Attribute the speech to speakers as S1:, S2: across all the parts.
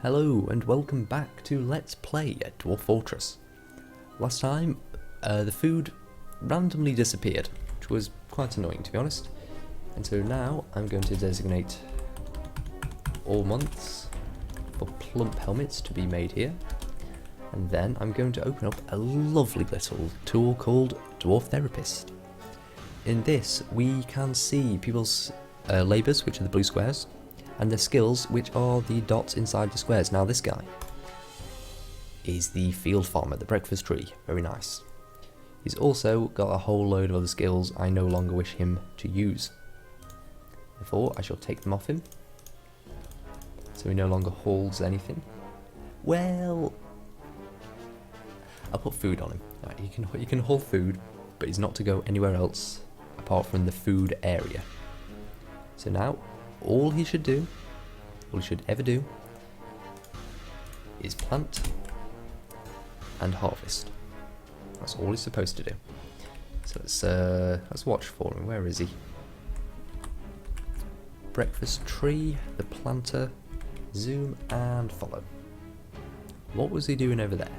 S1: Hello and welcome back to Let's Play at Dwarf Fortress. Last time, the food randomly disappeared, which was quite annoying to be honest. And so now I'm going to designate all months for plump helmets to be made here. And then I'm going to open up a lovely little tool called Dwarf Therapist. In this we can see people's labours, which are the blue squares, and their skills, which are the dots inside the squares. Now this guy is the field farmer, the breakfast tree, very nice. He's also got a whole load of other skills I no longer wish him to use. Therefore I shall take them off him, so he no longer holds anything. Well, I'll put food on him. Right, he can hold food, but he's not to go anywhere else apart from the food area. So now all he should ever do, is plant and harvest. That's all he's supposed to do. So let's watch for him. Where is he? Breakfast tree, the planter, zoom and follow. What was he doing over there?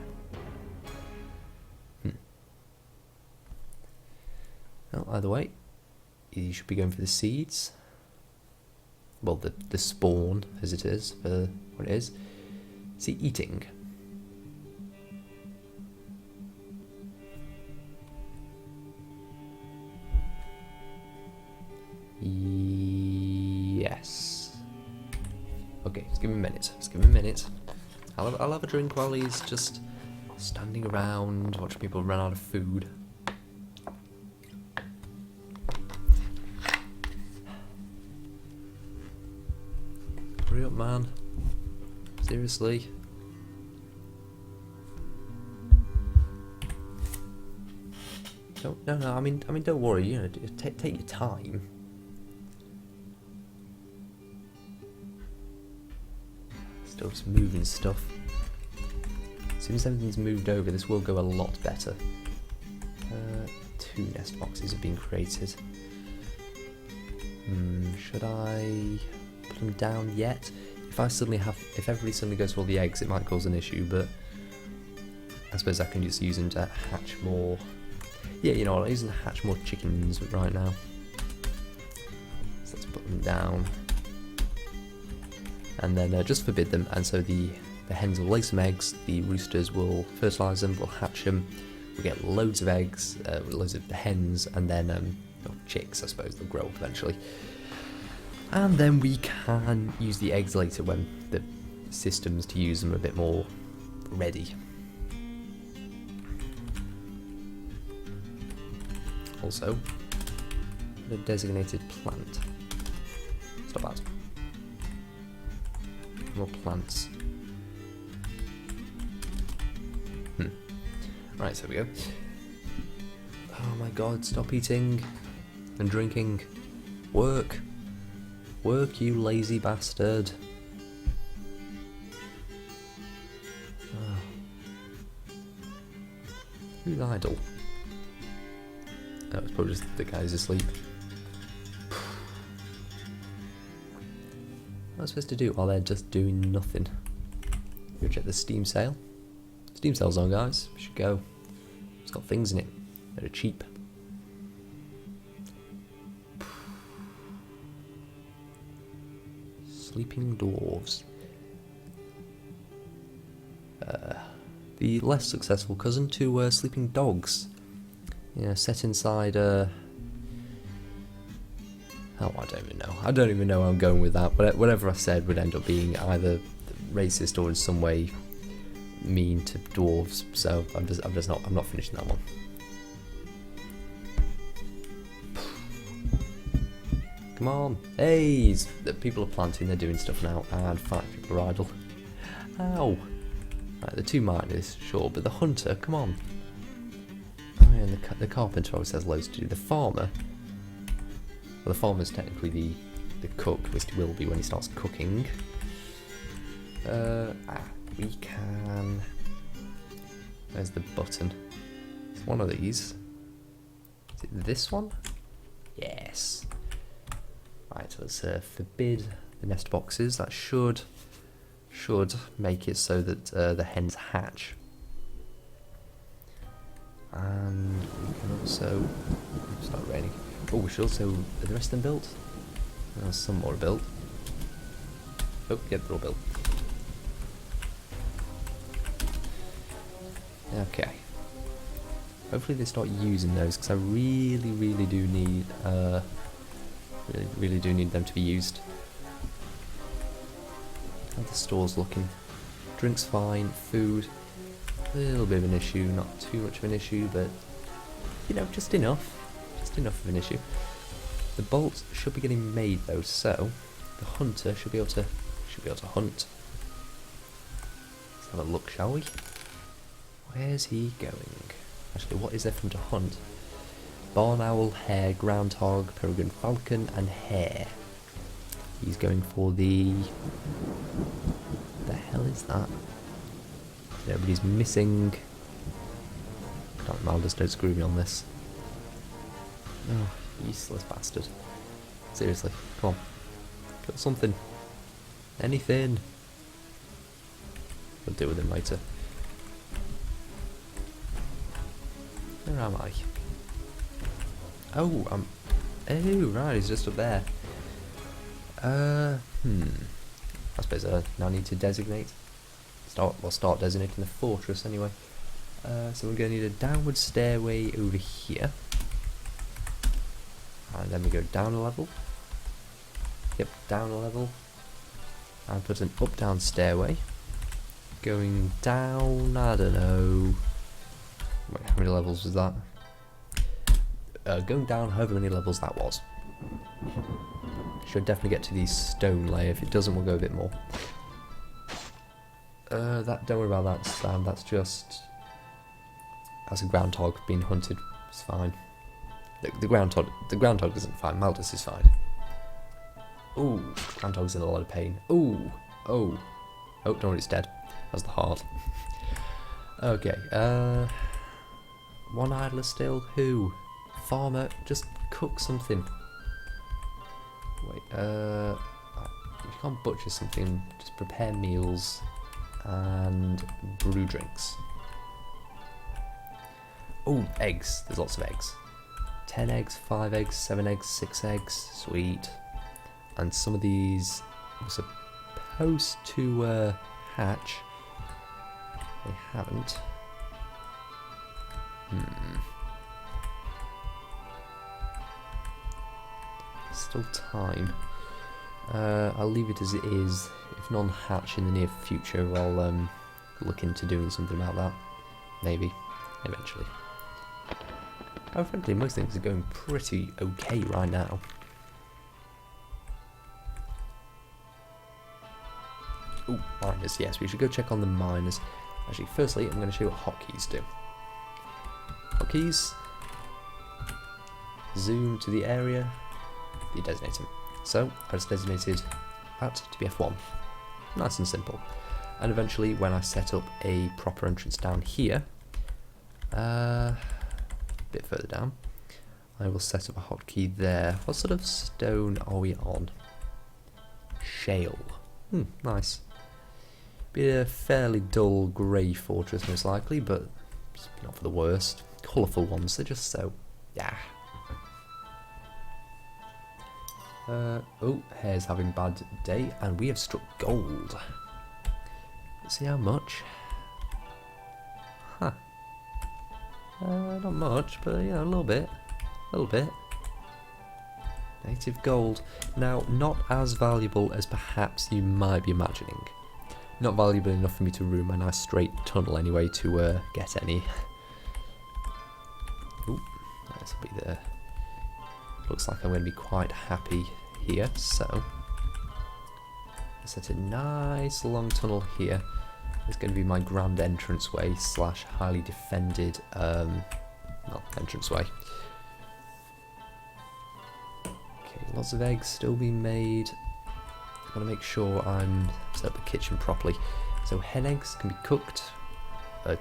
S1: Well, either way, he should be going for the seeds. Well, the spawn, as it is, for what it is. Is he eating? Yes. Okay, just give him a minute. Just give him a minute. I'll have a drink while he's just standing around, watching people run out of food. Hurry up, man. Seriously. No, I mean, don't worry. You know, take your time. Still just moving stuff. As soon as everything's moved over, this will go a lot better. 2 nest boxes have been created. Should I put them down yet? If everybody suddenly goes for all the eggs, it might cause an issue, but I suppose I can just use them to hatch more. Yeah, you know what, I'll use them to hatch more chickens right now. So let's put them down. And then just forbid them, and so the hens will lay some eggs, the roosters will fertilise them, will hatch them, we'll get loads of eggs, loads of hens, and then chicks, I suppose, they'll grow up eventually. And then we can use the eggs later when the systems to use them are a bit more ready. Also, the designated plant. Stop that. More plants. Right, so we go. Oh my god, stop eating and drinking. Work. Work, you lazy bastard. Oh. Who's idle? Oh, it's probably just the guy's asleep. What am I supposed to do while they're just doing nothing? Go check the Steam sale. Steam sale's on, guys. We should go. It's got things in it that are cheap. Sleeping dwarves. The less successful cousin to sleeping dogs. Yeah, set inside oh, I don't even know. I don't even know where I'm going with that. But whatever I said would end up being either racist or in some way mean to dwarves. So I'm not finishing that one. Come on. Hey, the people are planting, they're doing stuff now, and 5 people are idle. Ow. Right, the 2 miners, sure, but the hunter, come on. Oh yeah, and the carpenter always has loads to do. The farmer, well, the farmer's technically the cook, at least he will be when he starts cooking. We can... Where's the button? It's one of these. Is it this one? Yes. Right, let's forbid the nest boxes. That should should make it so that the hens hatch. And we can also... It's not raining. Oh, we should also... Are the rest of them built? Some more are built. Oh, yeah, they're all built. Okay. Hopefully they start using those, because I really do need... really do need them to be used. How are the stores looking? Drinks fine, food... A little bit of an issue, not too much of an issue, but you know, just enough of an issue. The bolts should be getting made though, so the hunter should be able to hunt. Let's have a look, shall we? Where's he going? Actually, what is there for him to hunt? Barn owl, hare, groundhog, peregrine falcon, and hare. He's going for the... The hell is that? Everybody's missing. Maldus, don't screw me on this. Oh, useless bastard. Seriously, come on. Got something. Anything. We'll deal with him later. Where am I? Oh, oh, right, he's just up there. I suppose I now need to designate. We'll start designating the fortress anyway. So we're going to need a downward stairway over here. And then we go down a level. Yep, down a level. And put an up-down stairway. Going down, I don't know... Wait, how many levels was that? Going down however many levels that was. Should definitely get to the stone layer. If it doesn't, we'll go a bit more. Don't worry about that, Sam. That's a groundhog being hunted. It's fine. The groundhog isn't fine. Maldus is fine. Ooh, groundhog's in a lot of pain. Ooh, oh, don't worry, it's dead. That's the heart. Okay. One idler still. Who? Farmer. Just cook something. Wait. If you can't butcher something, just prepare meals. And brew drinks. Oh, eggs. There's lots of eggs. 10 eggs, 5 eggs, 7 eggs, 6 eggs. Sweet. And some of these are supposed to hatch. They haven't. Still time. I'll leave it as it is. If none hatch in the near future, I'll look into doing something about that. Maybe. Eventually. Oh, frankly, most things are going pretty okay right now. Ooh, miners. Yes, we should go check on the miners. Actually, firstly, I'm going to show you what hotkeys do. Hotkeys. Zoom to the area. You designate them. So, I just designated that to be F1. Nice and simple. And eventually, when I set up a proper entrance down here, a bit further down, I will set up a hotkey there. What sort of stone are we on? Shale. Nice. Be a fairly dull grey fortress most likely, but not for the worst. Colourful ones, they're just so... yeah. Oh, Hare's having a bad day, and we have struck gold. Let's see how much. Huh. Not much, but you know, a little bit. A little bit. Native gold. Now, not as valuable as perhaps you might be imagining. Not valuable enough for me to ruin my nice straight tunnel anyway to get any. Ooh, this will be there. Looks like I'm going to be quite happy here, so I set a nice long tunnel here. It's going to be my grand entranceway slash highly defended entranceway. Okay, lots of eggs still being made. I've got to make sure I'm set up the kitchen properly. So hen eggs can be cooked.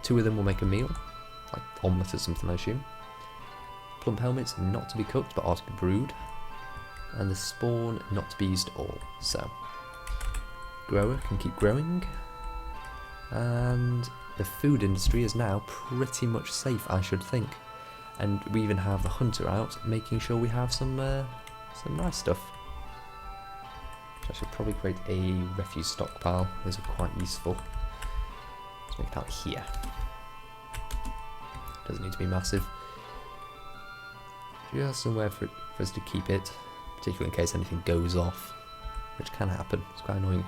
S1: 2 of them will make a meal, like omelette or something, I assume. Plump helmets not to be cooked but are to be brewed, and the spawn not to be used at all. So grower can keep growing. And the food industry is now pretty much safe, I should think. And we even have the hunter out, making sure we have some nice stuff. I should probably create a refuse stockpile. Those are quite useful. Let's make that here. Doesn't need to be massive. Just somewhere for us to keep it, particularly in case anything goes off, which can happen. It's quite annoying.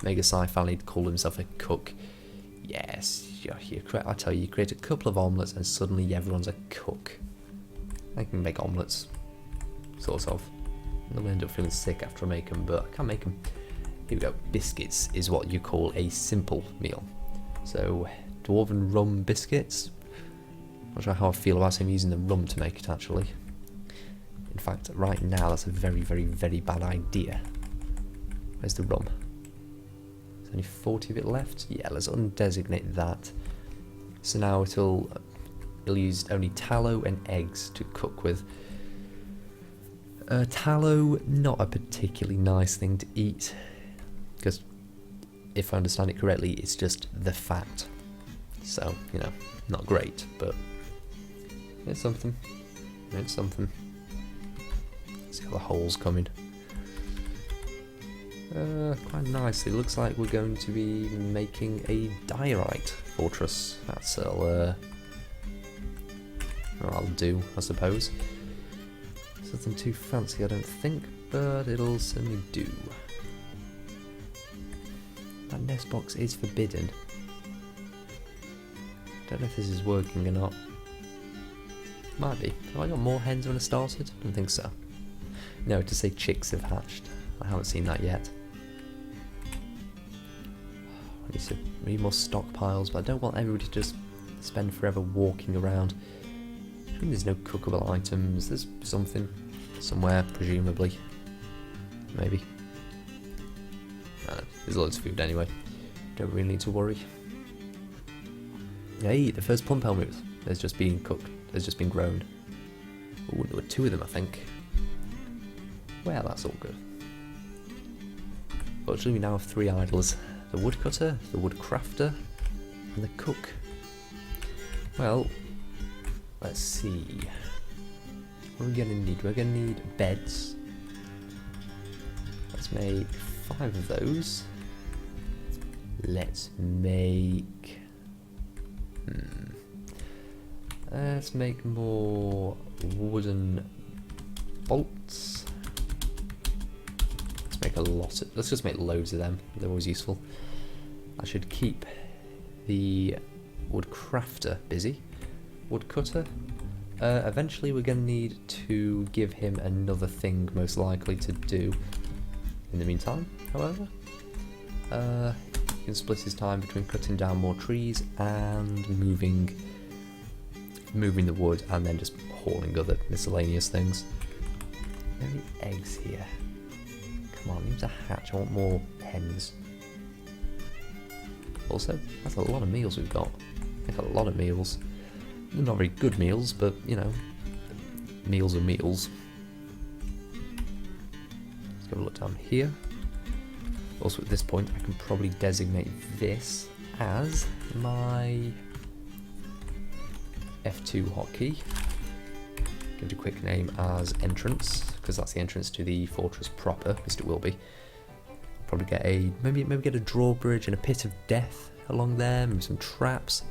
S1: Mega Sci finally called himself a cook. Yes, I tell you, you create a couple of omelettes and suddenly everyone's a cook. I can make omelettes, sort of. I'll end up feeling sick after I make them, but I can't make them. Here we go. Biscuits is what you call a simple meal. So, dwarven rum biscuits. Not sure how I feel about him using the rum to make it, actually. In fact, right now, that's a very, very, very bad idea. Where's the rum? There's only 40 of it left. Yeah, let's undesignate that. So now it'll use only tallow and eggs to cook with. Tallow, not a particularly nice thing to eat, because if I understand it correctly, it's just the fat. So, you know, not great, but it's something. It's something. See how the hole's coming. Quite nice. It looks like we're going to be making a diorite fortress. That'll do, I suppose. Nothing too fancy, I don't think, but it'll certainly do. That nest box is forbidden. Don't know if this is working or not. Might be. Have I got more hens when I started? I don't think so. No, to say chicks have hatched. I haven't seen that yet. I need more stockpiles, but I don't want everybody to just spend forever walking around. There's no cookable items. There's something somewhere, presumably. Maybe. There's loads of food anyway. Don't really need to worry. Hey, the first plum helmet has just been cooked. Has just been grown. Ooh, there were 2 of them, I think. Well, that's all good. Fortunately, we now have 3 idlers: the woodcutter, the woodcrafter, and the cook. Well, let's see. What are we gonna need? We're gonna need beds. Let's make 5 of those. Let's make... Let's make more wooden bolts. Let's make a lot of... Let's just make loads of them. They're always useful. I should keep the woodcrafter busy. Woodcutter. Eventually we're going to need to give him another thing, most likely, to do. In the meantime, however, he can split his time between cutting down more trees and moving the wood, and then just hauling other miscellaneous things. Are there any eggs here? Come on, need to hatch. I want more hens. Also, that's a lot of meals we've got. Like a lot of meals. They're not very good meals, but, you know, meals are meals. Let's go look down here. Also, at this point, I can probably designate this as my F2 hotkey. Give it a quick name as entrance, because that's the entrance to the fortress proper. At least it will be. Probably get a maybe get a drawbridge and a pit of death along there, maybe some traps.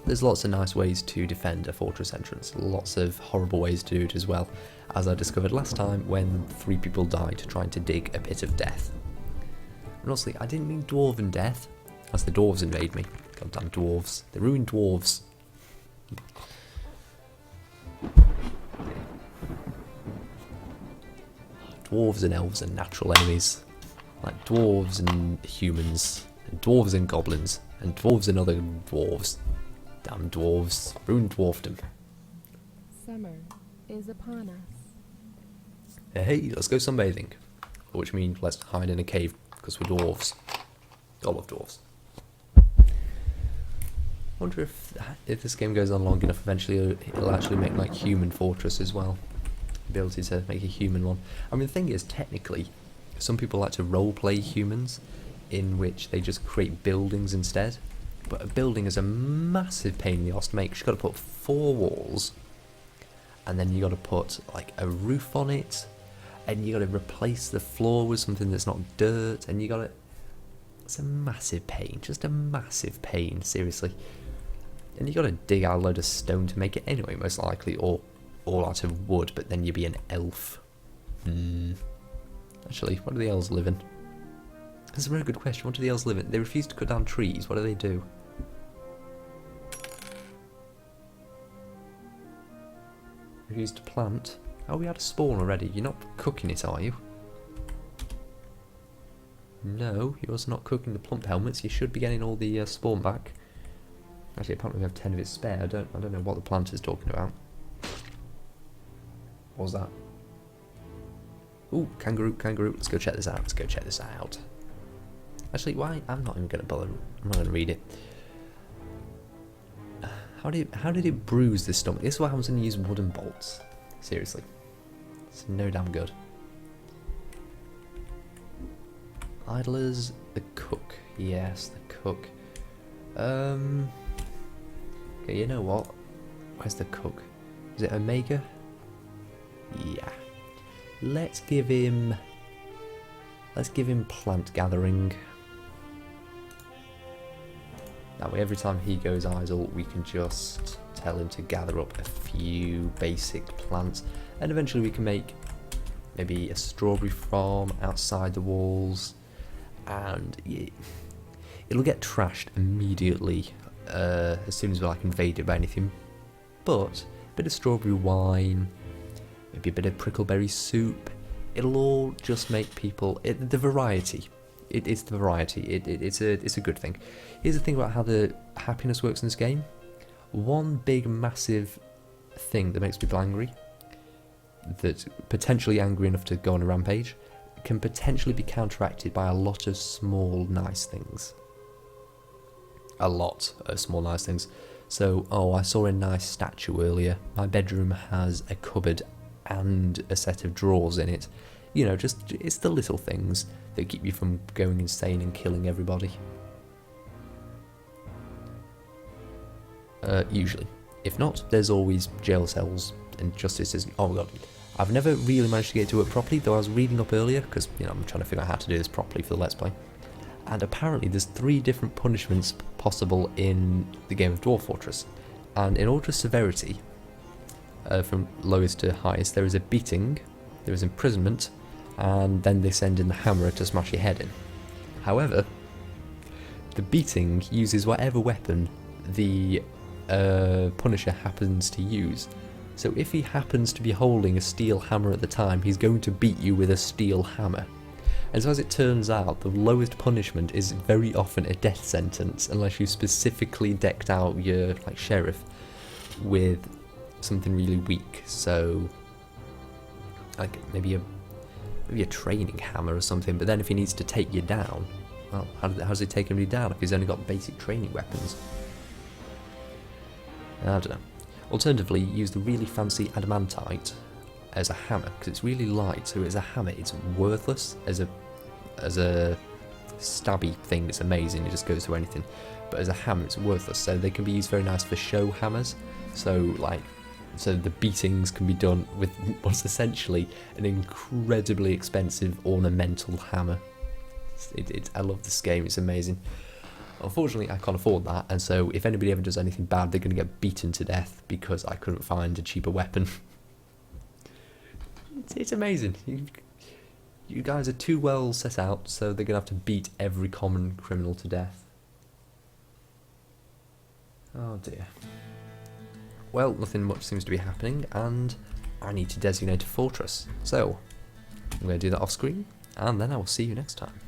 S1: There's lots of nice ways to defend a fortress entrance, lots of horrible ways to do it as well, as I discovered last time when 3 people died trying to dig a pit of death. And honestly, I didn't mean dwarven death, as the dwarves invade me. Goddamn dwarves. They ruined dwarves. Dwarves and elves are natural enemies. Like dwarves and humans, and dwarves and goblins, and dwarves and other dwarves. Damn dwarves. Ruined dwarfdom.
S2: Summer is upon us.
S1: Hey, let's go sunbathing. Which means let's hide in a cave, because we're dwarves. I love dwarves. I wonder if this game goes on long enough, eventually it'll actually make like human fortress as well. ability to make a human one. I mean, the thing is, technically, some people like to roleplay humans, in which they just create buildings instead. But a building is a massive pain in the arse to make. You've got to put 4 walls, and then you got to put like a roof on it, and you got to replace the floor with something that's not dirt, and you got to. It's a massive pain, just a massive pain, seriously. And you got to dig out a load of stone to make it anyway, most likely, or all out of wood. But then you'd be an elf. Actually, what do the elves live in? That's a very good question. What do the elves live in? They refuse to cut down trees. What do they do? Refuse to plant. Oh, we had a spawn already. You're not cooking it, are you? No, you're not cooking the plump helmets. You should be getting all the spawn back. Actually, apparently we have 10 of it spare. I don't know what the plant is talking about. What was that? Ooh, kangaroo. Let's go check this out. Actually, why? I'm not even going to bother. I'm not going to read it. How did it bruise this stomach? This is what happens when you use wooden bolts. Seriously. It's no damn good. Idlers, the cook. Yes, the cook. Okay, you know what? Where's the cook? Is it Omega? Yeah. Let's give him plant gathering. That way every time he goes idle, we can just tell him to gather up a few basic plants, and eventually we can make maybe a strawberry farm outside the walls, and it'll get trashed immediately as soon as we're like invaded by anything. But a bit of strawberry wine, maybe a bit of prickleberry soup, it'll all just make people the variety. It's the variety. It's a good thing. Here's the thing about how the happiness works in this game. One big massive thing that makes people angry, that's potentially angry enough to go on a rampage, can potentially be counteracted by a lot of small nice things. A lot of small nice things. So, I saw a nice statue earlier. My bedroom has a cupboard and a set of drawers in it. You know, just it's the little things that keep you from going insane and killing everybody. Usually. If not, there's always jail cells and justice isn't. Oh my god. I've never really managed to get to it properly, though I was reading up earlier, because, I'm trying to figure out how to do this properly for the Let's Play. And apparently there's 3 different punishments possible in the game of Dwarf Fortress. And in order of severity, from lowest to highest, there is a beating, there is imprisonment, and then they send in the hammer to smash your head in. However, the beating uses whatever weapon the Punisher happens to use. So if he happens to be holding a steel hammer at the time, he's going to beat you with a steel hammer. And so as it turns out, the lowest punishment is very often a death sentence, unless you specifically decked out your sheriff with something really weak. So like maybe a training hammer or something. But then if he needs to take you down, well, how does he take anybody down if he's only got basic training weapons? I don't know. Alternatively, use the really fancy adamantite as a hammer, because it's really light. So as a hammer, it's worthless. As a stabby thing, it's amazing. It just goes through anything. But as a hammer, it's worthless. So they can be used very nice for show hammers. So the beatings can be done with what's essentially an incredibly expensive ornamental hammer. I love this game. It's amazing. Unfortunately, I can't afford that, and so if anybody ever does anything bad, they're going to get beaten to death because I couldn't find a cheaper weapon. It's amazing. You guys are too well set out, so they're going to have to beat every common criminal to death. Oh dear. Well, nothing much seems to be happening, and I need to designate a fortress. So, I'm going to do that off screen, and then I will see you next time.